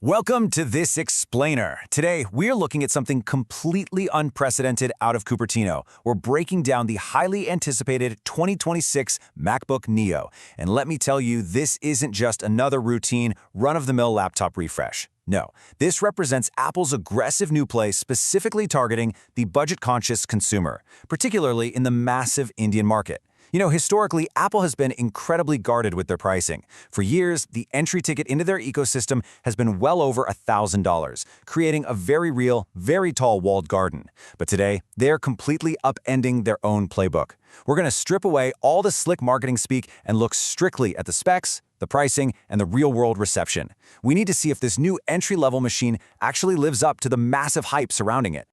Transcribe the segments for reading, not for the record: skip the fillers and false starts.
Welcome to This Explainer. Today, we're looking at something completely unprecedented out of Cupertino. We're breaking down the highly anticipated 2026 MacBook Neo. And let me tell you, this isn't just another routine, run-of-the-mill laptop refresh. No, this represents Apple's aggressive new play specifically targeting the budget-conscious consumer, particularly in the massive Indian market. Historically, Apple has been incredibly guarded with their pricing. For years, the entry ticket into their ecosystem has been well over $1,000, creating a very real, very tall walled garden. But today, they're completely upending their own playbook. We're going to strip away all the slick marketing speak and look strictly at the specs, the pricing, and the real-world reception. We need to see if this new entry-level machine actually lives up to the massive hype surrounding it.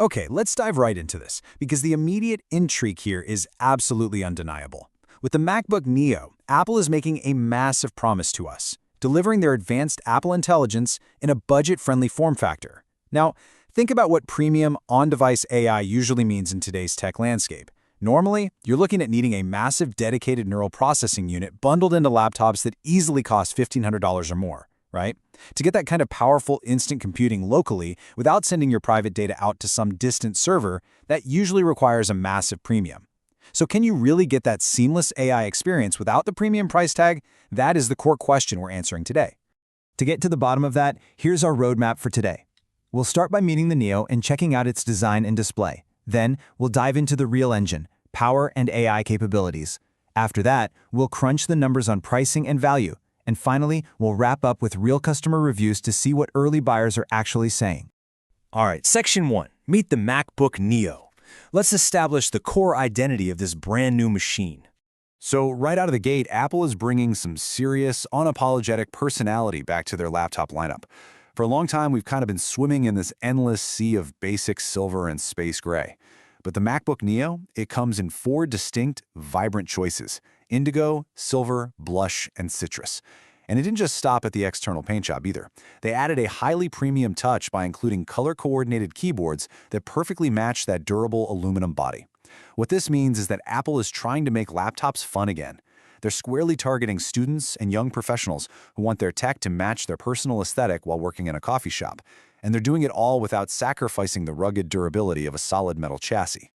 Okay, let's dive right into this, because the immediate intrigue here is absolutely undeniable. With the MacBook Neo, Apple is making a massive promise to us, delivering their advanced Apple Intelligence in a budget-friendly form factor. Now, think about what premium on-device AI usually means in today's tech landscape. Normally, you're looking at needing a massive dedicated neural processing unit bundled into laptops that easily cost $1,500 or more, right? To get that kind of powerful instant computing locally without sending your private data out to some distant server, that usually requires a massive premium. So can you really get that seamless AI experience without the premium price tag? That is the core question we're answering today. To get to the bottom of that, here's our roadmap for today. We'll start by meeting the Neo and checking out its design and display. Then, we'll dive into the real engine, power, and AI capabilities. After that, we'll crunch the numbers on pricing and value. And finally, we'll wrap up with real customer reviews to see what early buyers are actually saying. All right, Section 1. Meet the MacBook Neo. Let's establish the core identity of this brand new machine. So right out of the gate, Apple is bringing some serious, unapologetic personality back to their laptop lineup. For a long time, we've kind of been swimming in this endless sea of basic silver and space gray. But the MacBook Neo, it comes in 4 distinct, vibrant choices: indigo, silver, blush, and citrus. And it didn't just stop at the external paint job either. They added a highly premium touch by including color-coordinated keyboards that perfectly match that durable aluminum body. What this means is that Apple is trying to make laptops fun again. They're squarely targeting students and young professionals who want their tech to match their personal aesthetic while working in a coffee shop. And they're doing it all without sacrificing the rugged durability of a solid metal chassis.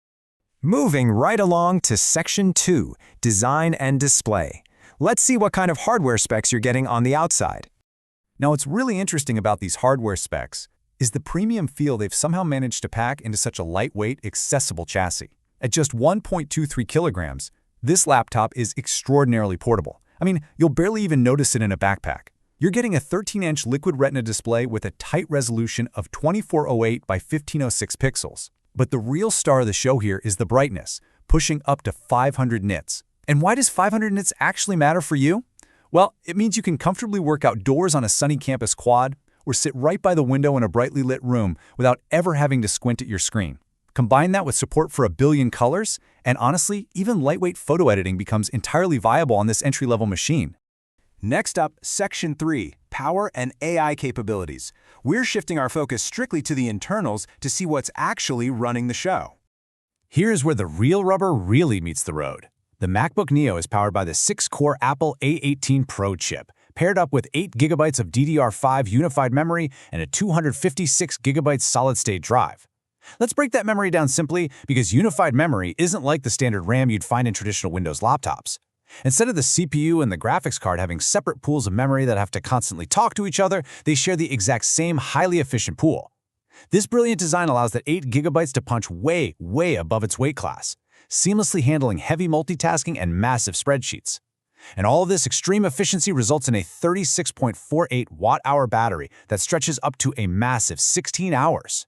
Moving right along to Section 2, Design and Display. Let's see what kind of hardware specs you're getting on the outside. Now, what's really interesting about these hardware specs is the premium feel they've somehow managed to pack into such a lightweight, accessible chassis. At just 1.23 kilograms, this laptop is extraordinarily portable. I mean, you'll barely even notice it in a backpack. You're getting a 13-inch liquid retina display with a tight resolution of 2408 by 1506 pixels. But the real star of the show here is the brightness, pushing up to 500 nits. And why does 500 nits actually matter for you? Well, it means you can comfortably work outdoors on a sunny campus quad or sit right by the window in a brightly lit room without ever having to squint at your screen. Combine that with support for 1 billion colors, and honestly, even lightweight photo editing becomes entirely viable on this entry-level machine. Next up, Section 3, Power and AI Capabilities. We're shifting our focus strictly to the internals to see what's actually running the show. Here's where the real rubber really meets the road. The MacBook Neo is powered by the 6-core Apple A18 Pro chip, paired up with 8 GB of DDR5 unified memory and a 256 GB solid-state drive. Let's break that memory down simply because unified memory isn't like the standard RAM you'd find in traditional Windows laptops. Instead of the CPU and the graphics card having separate pools of memory that have to constantly talk to each other, they share the exact same highly efficient pool. This brilliant design allows that 8 GB to punch way, way above its weight class, seamlessly handling heavy multitasking and massive spreadsheets. And all of this extreme efficiency results in a 36.48 watt-hour battery that stretches up to a massive 16 hours.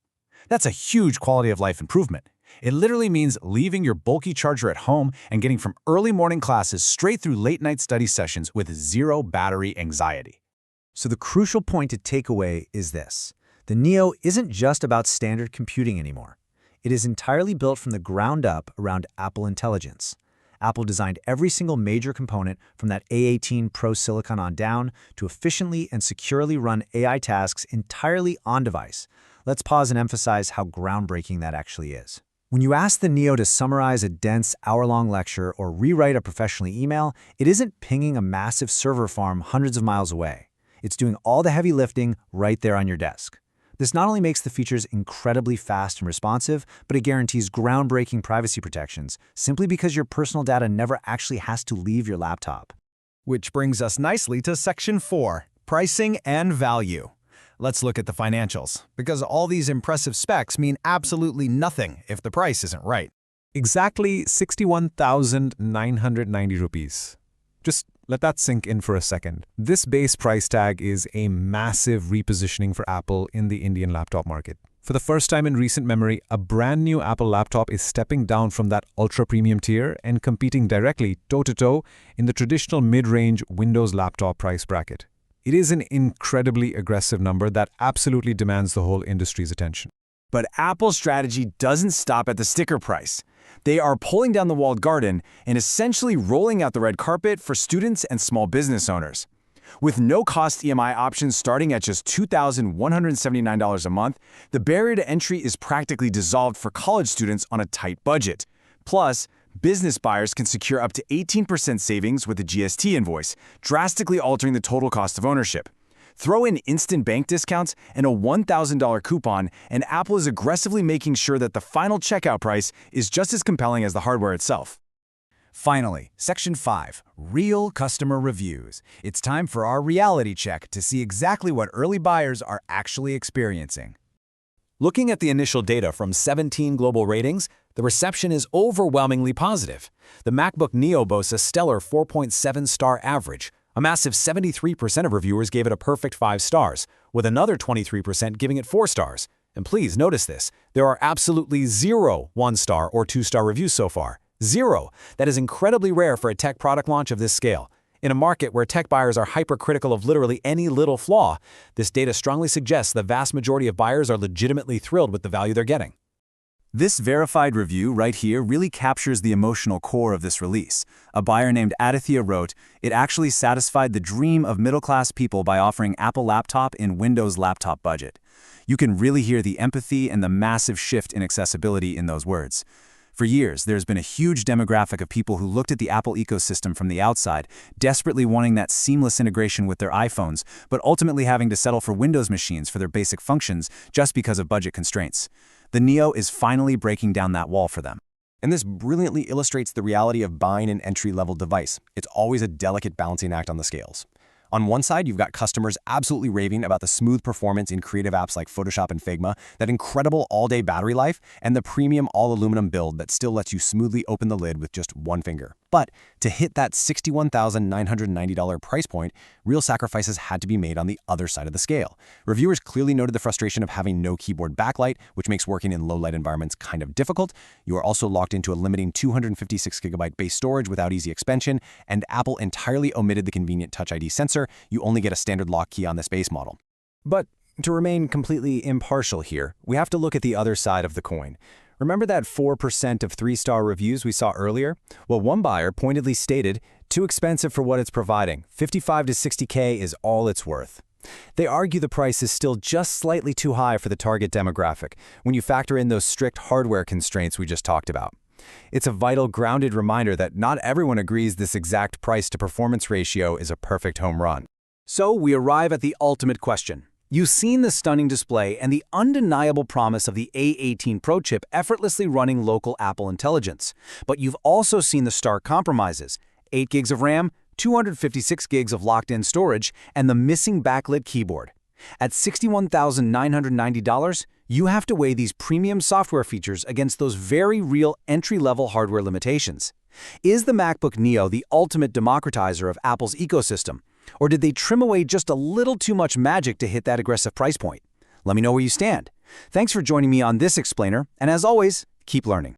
That's a huge quality of life improvement. It literally means leaving your bulky charger at home and getting from early morning classes straight through late-night study sessions with zero battery anxiety. So the crucial point to take away is this. The Neo isn't just about standard computing anymore. It is entirely built from the ground up around Apple Intelligence. Apple designed every single major component from that A18 Pro silicon on down to efficiently and securely run AI tasks entirely on-device. Let's pause and emphasize how groundbreaking that actually is. When you ask the Neo to summarize a dense hour-long lecture or rewrite a professional email, it isn't pinging a massive server farm hundreds of miles away. It's doing all the heavy lifting right there on your desk. This not only makes the features incredibly fast and responsive, but it guarantees groundbreaking privacy protections, simply because your personal data never actually has to leave your laptop. Which brings us nicely to Section 4, Pricing and Value. Let's look at the financials, because all these impressive specs mean absolutely nothing if the price isn't right. Exactly 61,990 rupees. Just let that sink in for a second. This base price tag is a massive repositioning for Apple in the Indian laptop market. For the first time in recent memory, a brand new Apple laptop is stepping down from that ultra-premium tier and competing directly toe-to-toe in the traditional mid-range Windows laptop price bracket. It is an incredibly aggressive number that absolutely demands the whole industry's attention. But Apple's strategy doesn't stop at the sticker price. They are pulling down the walled garden and essentially rolling out the red carpet for students and small business owners. With no-cost EMI options starting at just $2,179 a month, the barrier to entry is practically dissolved for college students on a tight budget. Plus, business buyers can secure up to 18% savings with a GST invoice, drastically altering the total cost of ownership. Throw in instant bank discounts and a $1,000 coupon, and Apple is aggressively making sure that the final checkout price is just as compelling as the hardware itself. Finally, Section 5, Real Customer Reviews. It's time for our reality check to see exactly what early buyers are actually experiencing. Looking at the initial data from 17 global ratings, the reception is overwhelmingly positive. The MacBook Neo boasts a stellar 4.7-star average. A massive 73% of reviewers gave it a perfect 5 stars, with another 23% giving it 4 stars. And please notice this, there are absolutely 0 1-star or 2-star reviews so far. 0. That is incredibly rare for a tech product launch of this scale. In a market where tech buyers are hypercritical of literally any little flaw, this data strongly suggests the vast majority of buyers are legitimately thrilled with the value they're getting. This verified review right here really captures the emotional core of this release. A buyer named Aditya wrote, "It actually satisfied the dream of middle-class people by offering Apple laptop in Windows laptop budget." You can really hear the empathy and the massive shift in accessibility in those words. For years, there's been a huge demographic of people who looked at the Apple ecosystem from the outside, desperately wanting that seamless integration with their iPhones, but ultimately having to settle for Windows machines for their basic functions just because of budget constraints. The Neo is finally breaking down that wall for them. And this brilliantly illustrates the reality of buying an entry-level device. It's always a delicate balancing act on the scales. On one side, you've got customers absolutely raving about the smooth performance in creative apps like Photoshop and Figma, that incredible all-day battery life, and the premium all-aluminum build that still lets you smoothly open the lid with just one finger. But to hit that $61,990 price point, real sacrifices had to be made on the other side of the scale. Reviewers clearly noted the frustration of having no keyboard backlight, which makes working in low-light environments kind of difficult. You are also locked into a limiting 256GB base storage without easy expansion, and Apple entirely omitted the convenient Touch ID sensor. You only get a standard lock key on this base model. But to remain completely impartial here, we have to look at the other side of the coin. Remember that 4% of 3-star reviews we saw earlier? Well, one buyer pointedly stated, "Too expensive for what it's providing. 55 to 60K is all it's worth." They argue the price is still just slightly too high for the target demographic when you factor in those strict hardware constraints we just talked about. It's a vital, grounded reminder that not everyone agrees this exact price-to-performance ratio is a perfect home run. So we arrive at the ultimate question. You've seen the stunning display and the undeniable promise of the A18 Pro chip effortlessly running local Apple intelligence. But you've also seen the stark compromises: 8 gigs of RAM, 256 gigs of locked-in storage, and the missing backlit keyboard. At $61,990, you have to weigh these premium software features against those very real entry-level hardware limitations. Is the MacBook Neo the ultimate democratizer of Apple's ecosystem? Or did they trim away just a little too much magic to hit that aggressive price point? Let me know where you stand. Thanks for joining me on this explainer, and as always, keep learning.